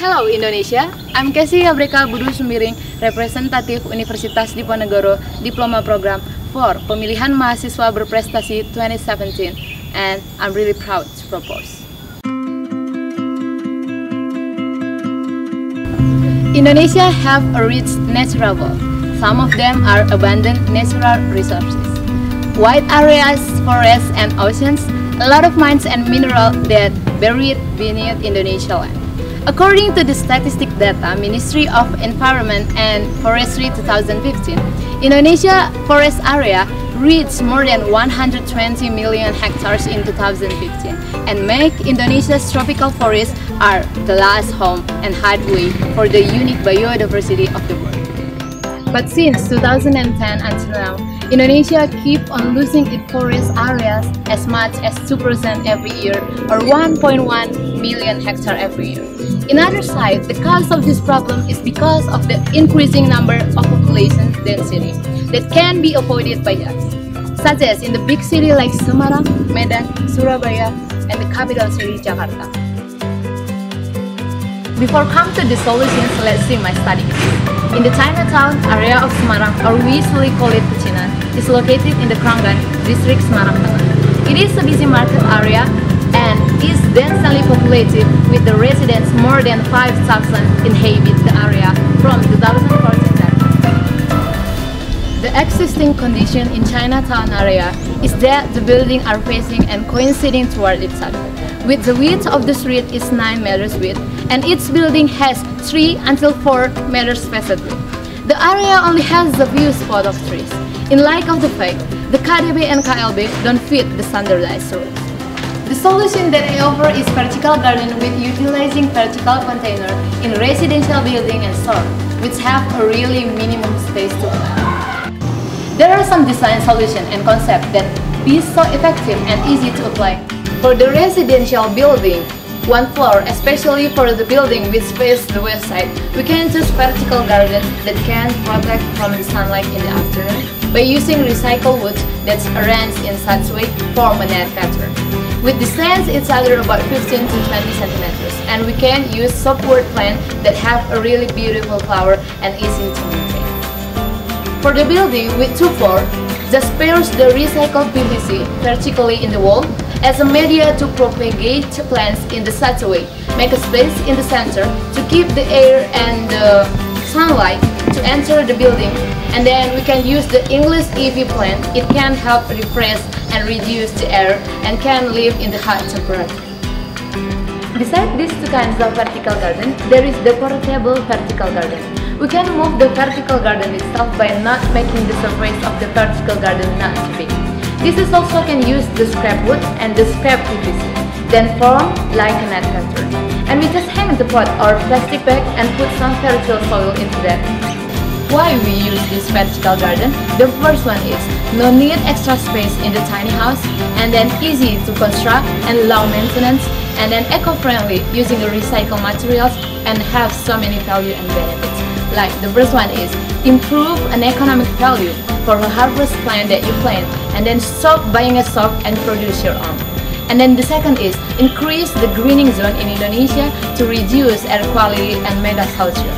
Hello Indonesia, I'm Casey Abreka Budi Sumiring, representative Universitas Diponegoro Diploma Program for Pemilihan Mahasiswa Berprestasi 2017, and I'm really proud to propose. Indonesia have a rich natural wealth. Some of them are abundant natural resources. Wide areas, forests and oceans, a lot of mines and minerals that buried beneath Indonesia land. According to the statistic data, Ministry of Environment and Forestry 2015, Indonesia forest area reached more than 120 million hectares in 2015 and make Indonesia's tropical forests are the last home and hideaway for the unique biodiversity of the world. But since 2010 until now, Indonesia keep on losing its forest areas as much as 2% every year or 1.1 million hectares every year. In other side, the cause of this problem is because of the increasing number of population density that can be avoided by us, such as in the big city like Semarang, Medan, Surabaya, and the capital city Jakarta. Before come to the solutions, let's see my study. In the Chinatown area of Semarang, or we usually call it Pecinan, is located in the Kranggan, district Semarang Tengah. It is a busy market area and is densely populated with the residents more than 5,000 inhabit the area from 2014. The existing condition in Chinatown area is that the buildings are facing and coinciding toward each other, with the width of the street is 9 meters width and each building has 3 until 4 meters facade width. The area only has a few spots of trees. In light of the fact, the KDB and KLB don't fit the standardized rules. The solution that I offer is vertical garden with utilizing vertical container in residential building and store, which have a really minimum space to plant. There are some design solutions and concepts that be so effective and easy to apply. For the residential building, one floor, especially for the building which faces the west side, we can choose vertical gardens that can protect from the sunlight in the afternoon by using recycled wood that's arranged in such way form a net pattern. With distance each other about 15 to 20 centimeters, and we can use softwood plants that have a really beautiful flower and easy to maintain. For the building with 2 floors, just pierce the recycled PVC vertically in the wall as a media to propagate plants in such a way. Make a space in the center to keep the air and the sunlight to enter the building, and then we can use the English EV plant. It can help refresh and reduce the air and can live in the hot temperature. Besides these two kinds of vertical garden, there is the portable vertical garden. We can move the vertical garden itself by not making the surface of the vertical garden not too big. This is also can use the scrap wood and the scrap PVC, then form like a net pattern. And we just hang the pot or plastic bag and put some fertile soil into that. Why we use this vertical garden? The first one is no need extra space in the tiny house, and then easy to construct and low maintenance, and then eco-friendly using the recycled materials and have so many value and benefits. Like the first one is improve an economic value for a harvest plant that you plant, and then stop buying a stock and produce your own. And then the second is increase the greening zone in Indonesia to reduce air quality and make us healthier.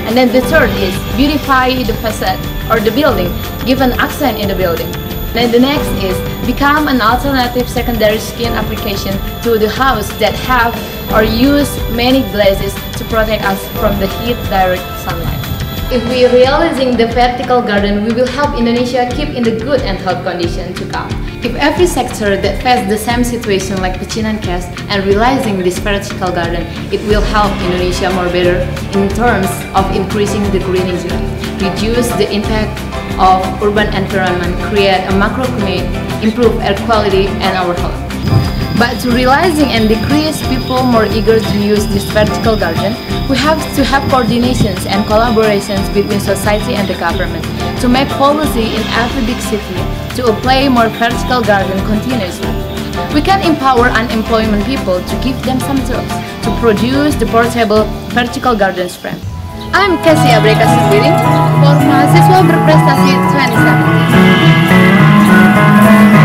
And then the third is beautify the facade or the building, give an accent in the building. Then the next is become an alternative secondary skin application to the house that have or use many glazes to protect us from the heat direct sunlight. If we are realizing the vertical garden, we will help Indonesia keep in the good and health condition to come. If every sector that faces the same situation like Pecinan case and realizing this vertical garden, it will help Indonesia more better in terms of increasing the greening zone, reduce the impact of urban environment, create a microclimate, improve air quality and our health. But to realizing and decrease people more eager to use this vertical garden, we have to have coordinations and collaborations between society and the government to make policy in every big city to apply more vertical garden continuously. We can empower unemployment people to give them some tools to produce the portable vertical gardens frame. I'm Casey Abreka Sumiring for Mahasiswa Berprestasi 2017.